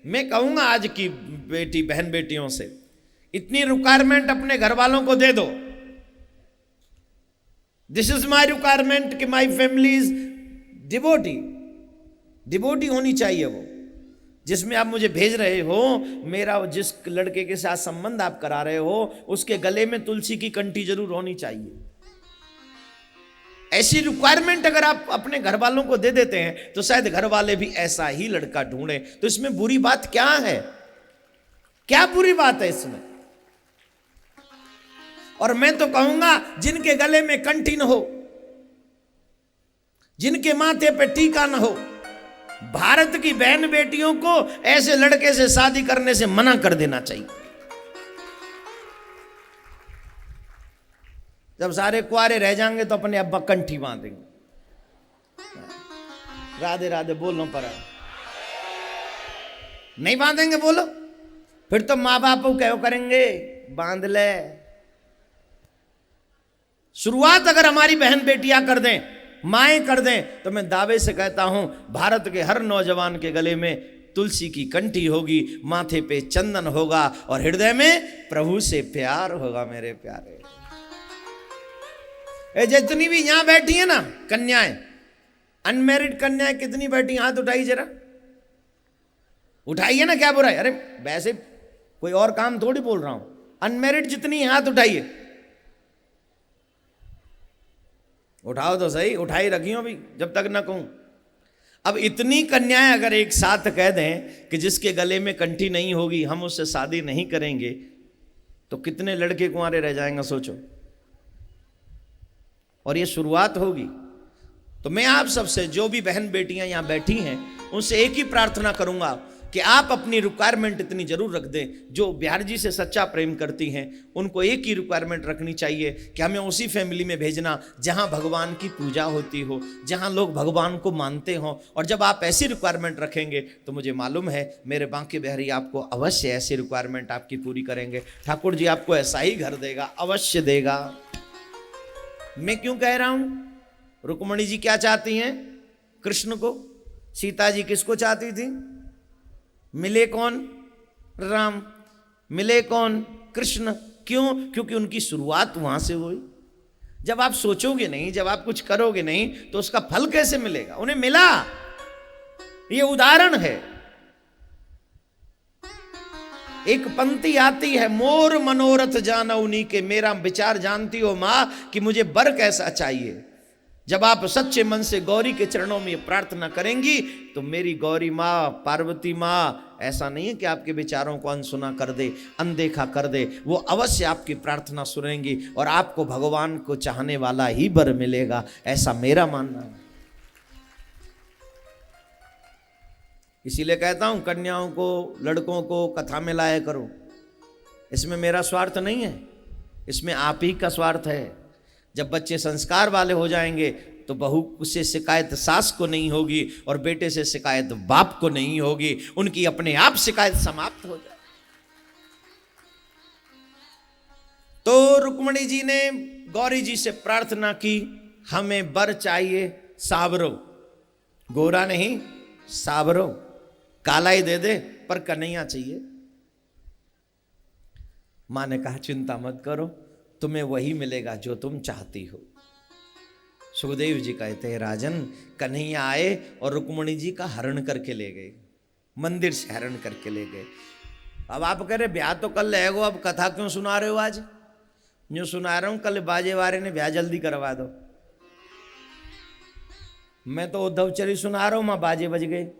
मैं कहूंगा आज की बेटी बहन बेटियों से, इतनी रिक्वायरमेंट अपने घर वालों को दे दो। दिस इज माई रिक्वायरमेंट कि my family is devotee, devotee होनी चाहिए वो जिसमें आप मुझे भेज रहे हो। मेरा जिस लड़के के साथ संबंध आप करा रहे हो उसके गले में तुलसी की कंठी जरूर होनी चाहिए। ऐसी रिक्वायरमेंट अगर आप अपने घर वालों को दे देते हैं तो शायद घर वाले भी ऐसा ही लड़का ढूंढे। तो इसमें बुरी बात क्या है? क्या बुरी बात है इसमें? और मैं तो कहूंगा जिनके गले में कंठी न हो, जिनके माथे पे टीका न हो, भारत की बहन बेटियों को ऐसे लड़के से शादी करने से मना कर देना चाहिए। जब सारे कुआरे रह जाएंगे तो अपने अब्बा कंठी बांधेंगे। राधे राधे बोलो पर नहीं बांधेंगे बोलो, फिर तो माँ बाप को क्या करेंगे? बांध ले। शुरुआत अगर हमारी बहन बेटियां कर दें, माएं कर दें, तो मैं दावे से कहता हूं भारत के हर नौजवान के गले में तुलसी की कंठी होगी, माथे पे चंदन होगा और हृदय में प्रभु से प्यार होगा। मेरे प्यारे, जितनी भी यहां बैठी है ना कन्याएं, अनमैरिड कन्याएं कितनी बैठी, हाथ उठाई जरा, उठाइए ना, क्या बुरा है? अरे वैसे कोई और काम थोड़ी बोल रहा हूं, अनमैरिड जितनी हाथ उठाइए, उठाओ तो सही, उठाई रखियो भी जब तक ना कहूं। अब इतनी कन्याएं अगर एक साथ कह दें कि जिसके गले में कंठी नहीं होगी हम उससे शादी नहीं करेंगे, तो कितने लड़के कुंवारे रह जाएंगे सोचो। और ये शुरुआत होगी। तो मैं आप सबसे, जो भी बहन बेटियां यहां बैठी हैं, उनसे एक ही प्रार्थना करूंगा कि आप अपनी रिक्वायरमेंट इतनी जरूर रख दें। जो बिहार जी से सच्चा प्रेम करती हैं उनको एक ही रिक्वायरमेंट रखनी चाहिए कि हमें उसी फैमिली में भेजना जहां भगवान की पूजा होती हो, जहां लोग भगवान को मानते हों। और जब आप ऐसी रिक्वायरमेंट रखेंगे तो मुझे मालूम है मेरे बांके बिहारी आपको अवश्य ऐसी रिक्वायरमेंट आपकी पूरी करेंगे। ठाकुर जी आपको ऐसा ही घर देगा, अवश्य देगा। मैं क्यों कह रहा हूं? रुक्मणी जी क्या चाहती हैं? कृष्ण को। सीता जी किसको चाहती थी? मिले कौन? राम। मिले कौन? कृष्ण। क्यों? क्योंकि उनकी शुरुआत वहां से हुई। जब आप सोचोगे नहीं, जब आप कुछ करोगे नहीं, तो उसका फल कैसे मिलेगा? उन्हें मिला। ये उदाहरण है। एक पंक्ति आती है, मोर मनोरथ जानउनी के, मेरा विचार जानती हो मां कि मुझे वर कैसा चाहिए। जब आप सच्चे मन से गौरी के चरणों में प्रार्थना करेंगी तो मेरी गौरी माँ, पार्वती माँ, ऐसा नहीं है कि आपके विचारों को अनसुना कर दे, अनदेखा कर दे। वो अवश्य आपकी प्रार्थना सुनेंगी और आपको भगवान को चाहने वाला ही वर मिलेगा, ऐसा मेरा मानना है। इसीलिए कहता हूं कन्याओं को, लड़कों को कथा में लाया करो। इसमें मेरा स्वार्थ नहीं है, इसमें आप ही का स्वार्थ है। जब बच्चे संस्कार वाले हो जाएंगे तो बहू से शिकायत सास को नहीं होगी और बेटे से शिकायत बाप को नहीं होगी, उनकी अपने आप शिकायत समाप्त हो जाए। तो रुक्मणी जी ने गौरी जी से प्रार्थना की, हमें वर चाहिए सावरो, गोरा नहीं सावरो, काला ही दे दे पर कन्हैया चाहिए। मां ने कहा चिंता मत करो, तुम्हें वही मिलेगा जो तुम चाहती हो। सुखदेव जी कहते हैं राजन, कन्हैया आए और रुक्मणी जी का हरण करके ले गए, मंदिर से हरण करके ले गए। अब आप कह रहे ब्याह तो कल रहेगो, अब कथा क्यों सुना रहे हो आज? जो सुना रहा हूं, कल बाजे वाले ने ब्याह जल्दी करवा दो। मैं तो उद्धवचरी सुना रहा हूं, मां बाजे बज गए।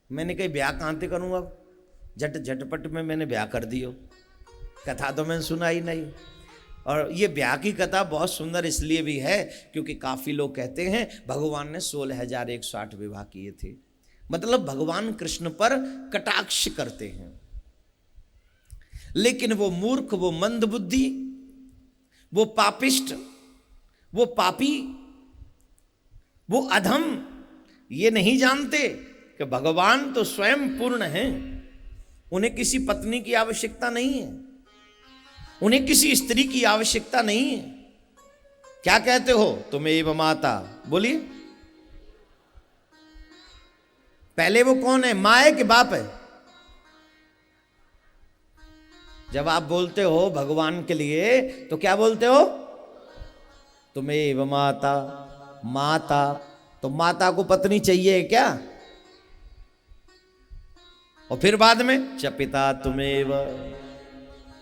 मैंने कही ब्याह कहां से करूंगा, अब झटपट में मैंने ब्याह कर दियो, कथा तो मैंने सुनाई नहीं। और ये ब्याह की कथा बहुत सुंदर इसलिए भी है क्योंकि काफी लोग कहते हैं भगवान ने 16,108 विवाह किए थे, मतलब भगवान कृष्ण पर कटाक्ष करते हैं। लेकिन वो मूर्ख, वो मंदबुद्धि, वो पापिष्ट, वो पापी, वो अधम ये नहीं जानते कि भगवान तो स्वयं पूर्ण हैं, उन्हें किसी पत्नी की आवश्यकता नहीं है, उन्हें किसी स्त्री की आवश्यकता नहीं है। क्या कहते हो तुम एव माता, बोलिए पहले वो कौन है, माँ है कि बाप है? जब आप बोलते हो भगवान के लिए तो क्या बोलते हो? तुम्हें माता, माता। तो माता को पत्नी चाहिए क्या? और फिर बाद में च पिता तुम्हें,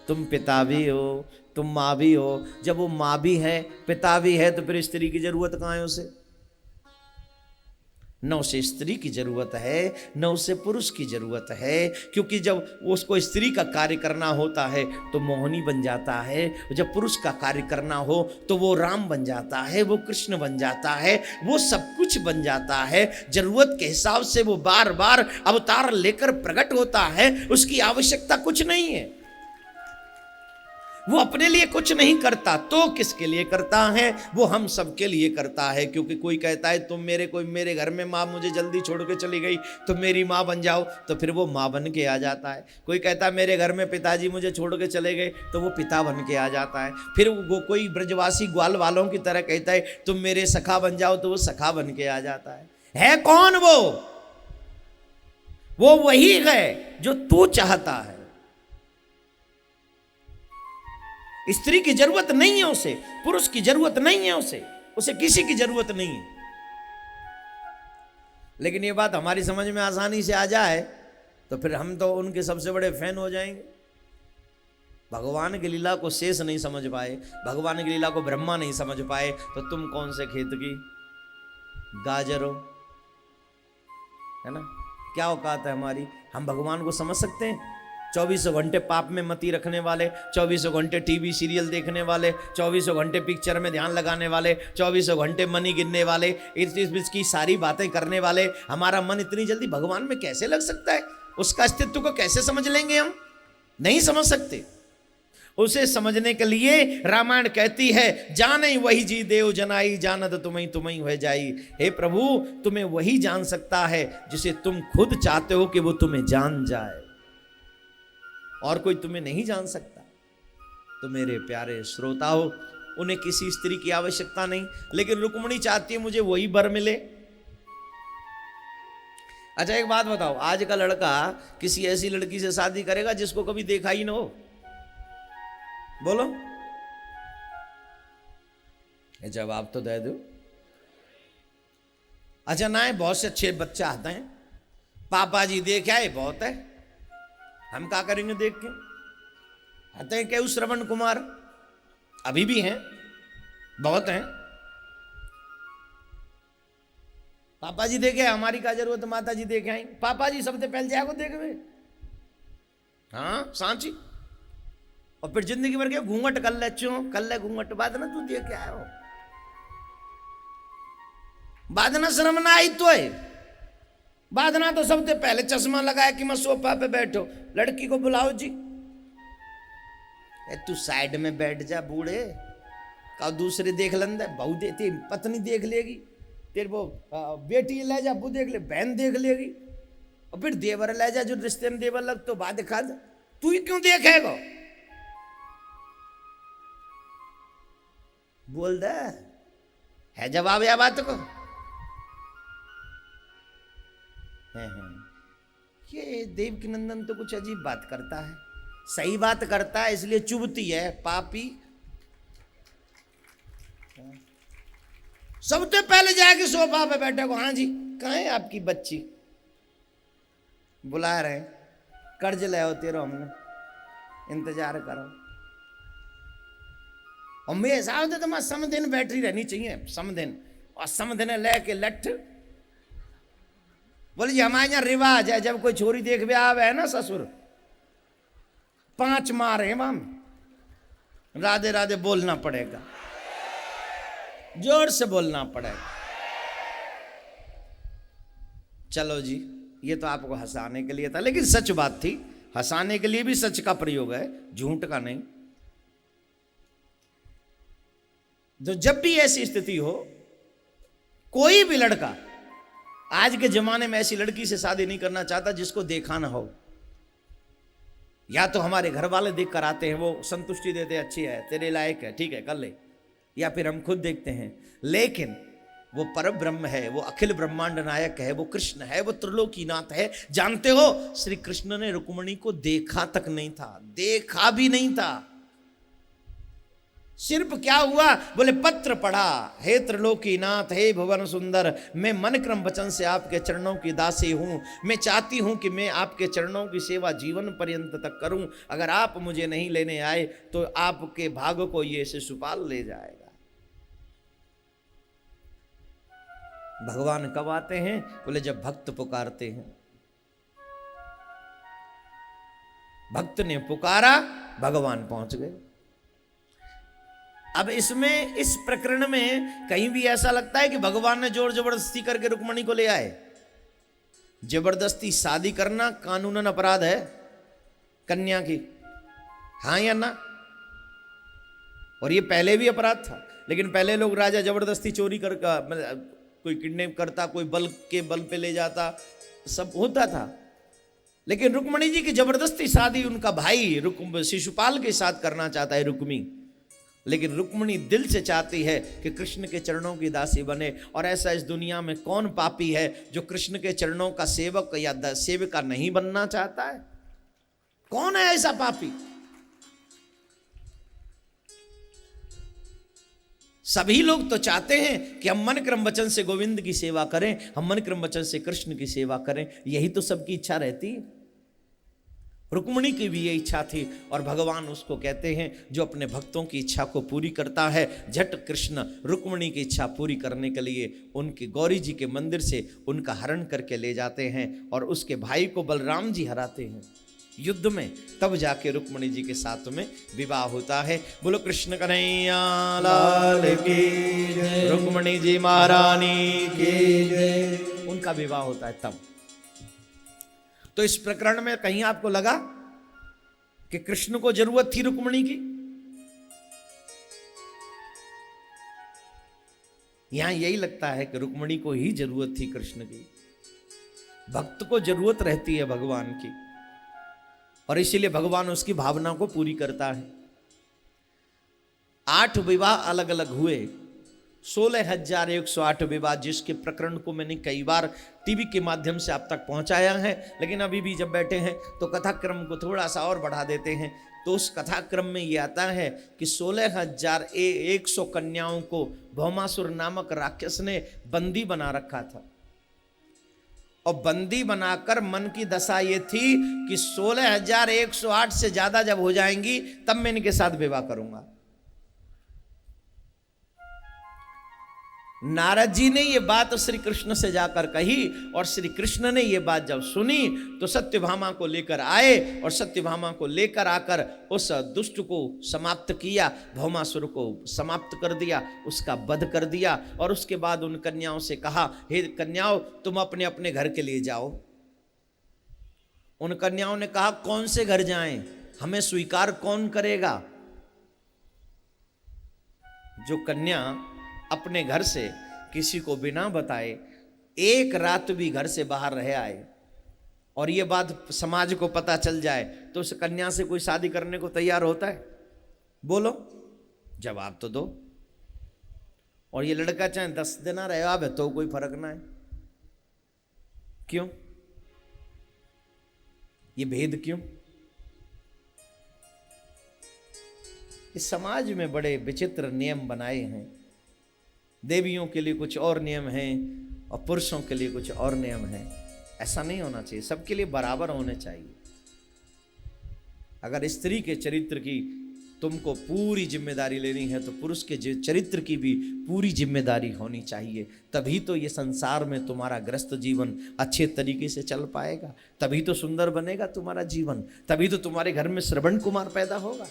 तुम पिता भी हो, तुम माँ भी हो। जब वो माँ भी है पिता भी है तो फिर स्त्री की जरूरत कहाँ है उसे? न उसे स्त्री की जरूरत है न उसे पुरुष की जरूरत है, क्योंकि जब उसको स्त्री का कार्य करना होता है तो मोहिनी बन जाता है, जब पुरुष का कार्य करना हो तो वो राम बन जाता है, वो कृष्ण बन जाता है, वो सब कुछ बन जाता है। जरूरत के हिसाब से वो बार बार अवतार लेकर प्रकट होता है, उसकी आवश्यकता कुछ नहीं है। वो अपने लिए कुछ नहीं करता तो किसके लिए करता है? वो हम सबके लिए करता है। क्योंकि कोई कहता है तुम मेरे घर में माँ मुझे जल्दी छोड़ के चली गई तो मेरी माँ बन जाओ, तो फिर वो माँ बन के आ जाता है। कोई कहता है मेरे घर में पिताजी मुझे छोड़ के चले गए तो वो पिता बन के आ जाता है। फिर वो कोई ब्रजवासी ग्वाल वालों की तरह कहता है तुम मेरे सखा बन जाओ तो वो सखा बन के आ जाता है कौन वो वही है जो तू चाहता है। स्त्री की जरूरत नहीं है उसे, पुरुष की जरूरत नहीं है उसे किसी की जरूरत नहीं है। लेकिन ये बात हमारी समझ में आसानी से आ जाए तो फिर हम तो उनके सबसे बड़े फैन हो जाएंगे। भगवान की लीला को शेष नहीं समझ पाए, भगवान की लीला को ब्रह्मा नहीं समझ पाए तो तुम कौन से खेत की गाजर हो, है ना? क्या औकात है हमारी? हम भगवान को समझ सकते हैं? 24 घंटे पाप में मती रखने वाले, 24 घंटे टीवी सीरियल देखने वाले, 24 घंटे पिक्चर में ध्यान लगाने वाले, 24 घंटे मनी गिनने वाले, इस बीच की सारी बातें करने वाले, हमारा मन इतनी जल्दी भगवान में कैसे लग सकता है? उसका अस्तित्व को कैसे समझ लेंगे हम? नहीं समझ सकते। उसे समझने के लिए रामायण कहती है जाने वही जी देव जनाई, जानत तुम्हें हो जाई। हे प्रभु, तुम्हें वही जान सकता है जिसे तुम खुद चाहते हो कि वो तुम्हें जान जाए, और कोई तुम्हें नहीं जान सकता। तो मेरे प्यारे श्रोता हो, उन्हें किसी स्त्री की आवश्यकता नहीं, लेकिन रुक्मिणी चाहती है मुझे वही वर मिले। अच्छा एक बात बताओ, आज का लड़का किसी ऐसी लड़की से शादी करेगा जिसको कभी देखा ही ना हो? बोलो, ये जवाब तो दे दो। अच्छा ना है, बहुत से अच्छे बच्चे आते हैं, पापा जी देख आए, बहुत है, हम क्या करेंगे देख के? आते हैं क्या श्रवण कुमार, अभी भी हैं, बहुत हैं। पापा जी देखे, हमारी क्या जरूरत, माता जी देखे आई, पापा जी सबसे पहले जाएगा देखे हुए। हाँ सांची, और फिर जिंदगी भर के घूंघट कर ले, कर ले घूंघट, बाद ना तू देख के आया हो, बाद ना शर्म ना आई तो है, बादना तो सबसे पहले चश्मा लगाया कि मैं सोफा पे बैठो, लड़की को बुलाओ जी, तू साइड में बैठ जा बूढ़े, का दूसरे देख लेंगे, बहू देती पत्नी देख लेगी, तेरे वो बेटी ले जा वो देख ले, बहन देख लेगी, और फिर देवर ले जा जो रिश्ते में देवर लग तो बात दिखा दे, तू ही क्यों देखेगा? बोल दे, है जवाब या बात को? ये देवकी नंदन तो कुछ अजीब बात करता है, सही बात करता है इसलिए चुभती है, पापी। सबसे पहले जाके सोफा पे बैठे को, हाँ जी कहाँ है आपकी बच्ची, बुला रहे, कर्ज ले होते रहो, हमने इंतजार करो। और मेरे हिसाब से तो मैं समदिन बैटरी रहनी चाहिए, समदिन, और समदिन लेके लठ। बोले जी हमारे यहाँ रिवाज है, जब कोई छोरी देख भी आवे है ना ससुर, 5 मारे हम, राधे राधे बोलना पड़ेगा, जोर से बोलना पड़ेगा। चलो जी, ये तो आपको हंसाने के लिए था, लेकिन सच बात थी, हंसाने के लिए भी सच का प्रयोग है, झूठ का नहीं। तो जब भी ऐसी स्थिति हो, कोई भी लड़का आज के जमाने में ऐसी लड़की से शादी नहीं करना चाहता जिसको देखा ना हो। या तो हमारे घर वाले देख कर आते हैं, वो संतुष्टि देते हैं, अच्छी है तेरे लायक है ठीक है कर ले, या फिर हम खुद देखते हैं। लेकिन वो पर ब्रह्म है, वो अखिल ब्रह्मांड नायक है, वो कृष्ण है, वो त्रिलोकीनाथ है। जानते हो श्री कृष्ण ने रुक्मिणी को देखा तक नहीं था, देखा भी नहीं था। सिर्फ क्या हुआ, बोले पत्र पढ़ा, हे त्रिलोकीनाथ, हे भुवन सुंदर, मैं मन क्रम वचन से आपके चरणों की दासी हूं। मैं चाहती हूं कि मैं आपके चरणों की सेवा जीवन पर्यंत तक करूं। अगर आप मुझे नहीं लेने आए तो आपके भाग को ये शिशुपाल ले जाएगा। भगवान कब आते हैं, बोले जब भक्त पुकारते हैं। भक्त ने पुकारा, भगवान पहुंच गए। अब इसमें, इस प्रकरण में कहीं भी ऐसा लगता है कि भगवान ने जोर जबरदस्ती करके रुक्मिणी को ले आए। जबरदस्ती शादी करना कानूनन अपराध है कन्या की, हाँ या ना? और ये पहले भी अपराध था, लेकिन पहले लोग राजा जबरदस्ती चोरी कर, कोई किडनैप करता, कोई बल के बल पे ले जाता, सब होता था। लेकिन रुक्मिणी जी की जबरदस्ती शादी उनका भाई शिशुपाल के साथ करना चाहता है रुक्मी। लेकिन रुक्मिणी दिल से चाहती है कि कृष्ण के चरणों की दासी बने। और ऐसा इस दुनिया में कौन पापी है जो कृष्ण के चरणों का सेवक या सेविका नहीं बनना चाहता है? कौन है ऐसा पापी? सभी लोग तो चाहते हैं कि हम मन क्रम वचन से गोविंद की सेवा करें, हम मन क्रम वचन से कृष्ण की सेवा करें, यही तो सबकी इच्छा रहती है। रुक्मिणी की भी ये इच्छा थी और भगवान उसको कहते हैं जो अपने भक्तों की इच्छा को पूरी करता है। झट कृष्ण रुक्मिणी की इच्छा पूरी करने के लिए उनके गौरी जी के मंदिर से उनका हरण करके ले जाते हैं और उसके भाई को बलराम जी हराते हैं युद्ध में। तब जाके रुक्मिणी जी के साथ में विवाह होता है। बोलो कृष्ण कन्हैया लाल की जय, रुक्मिणी जी महारानी की जय। उनका विवाह होता है तब। तो इस प्रकरण में कहीं आपको लगा कि कृष्ण को जरूरत थी रुक्मिणी की? यहां यही लगता है कि रुक्मिणी को ही जरूरत थी कृष्ण की। भक्त को जरूरत रहती है भगवान की और इसीलिए भगवान उसकी भावना को पूरी करता है। 8 विवाह अलग अलग हुए, 16,108 विवाह, जिसके प्रकरण को मैंने कई बार टीवी के माध्यम से आप तक पहुंचाया है। लेकिन अभी भी जब बैठे हैं तो कथाक्रम को थोड़ा सा और बढ़ा देते हैं। तो उस कथाक्रम में ये आता है कि 16,100 कन्याओं को भौमासुर नामक राक्षस ने बंदी बना रखा था। और बंदी बनाकर मन की दशा ये थी कि 16,108 से ज्यादा जब हो जाएंगी तब मैं इनके साथ विवाह करूंगा। नारद जी ने ये बात श्री कृष्ण से जाकर कही और श्री कृष्ण ने ये बात जब सुनी तो सत्यभामा को लेकर आए और सत्यभामा को लेकर आकर उस दुष्ट को समाप्त किया, भौमासुर को समाप्त कर दिया, उसका वध कर दिया। और उसके बाद उन कन्याओं से कहा, हे कन्याओं तुम अपने अपने घर के लिए जाओ। उन कन्याओं ने कहा, कौन से घर जाएं, हमें स्वीकार कौन करेगा? जो कन्या अपने घर से किसी को बिना बताए एक रात भी घर से बाहर रह आए और ये बात समाज को पता चल जाए तो उस कन्या से कोई शादी करने को तैयार होता है? बोलो, जवाब तो दो। और ये लड़का चाहे 10 दिन रहे अब तो कोई फर्क ना है। क्यों ये भेद? क्यों? इस समाज में बड़े विचित्र नियम बनाए हैं। देवियों के लिए कुछ और नियम हैं और पुरुषों के लिए कुछ और नियम हैं। ऐसा नहीं होना चाहिए, सबके लिए बराबर होने चाहिए। अगर स्त्री के चरित्र की तुमको पूरी जिम्मेदारी लेनी है तो पुरुष के चरित्र की भी पूरी जिम्मेदारी होनी चाहिए। तभी तो ये संसार में तुम्हारा ग्रस्त जीवन अच्छे तरीके से चल पाएगा, तभी तो सुंदर बनेगा तुम्हारा जीवन, तभी तो तुम्हारे घर में श्रवण कुमार पैदा होगा।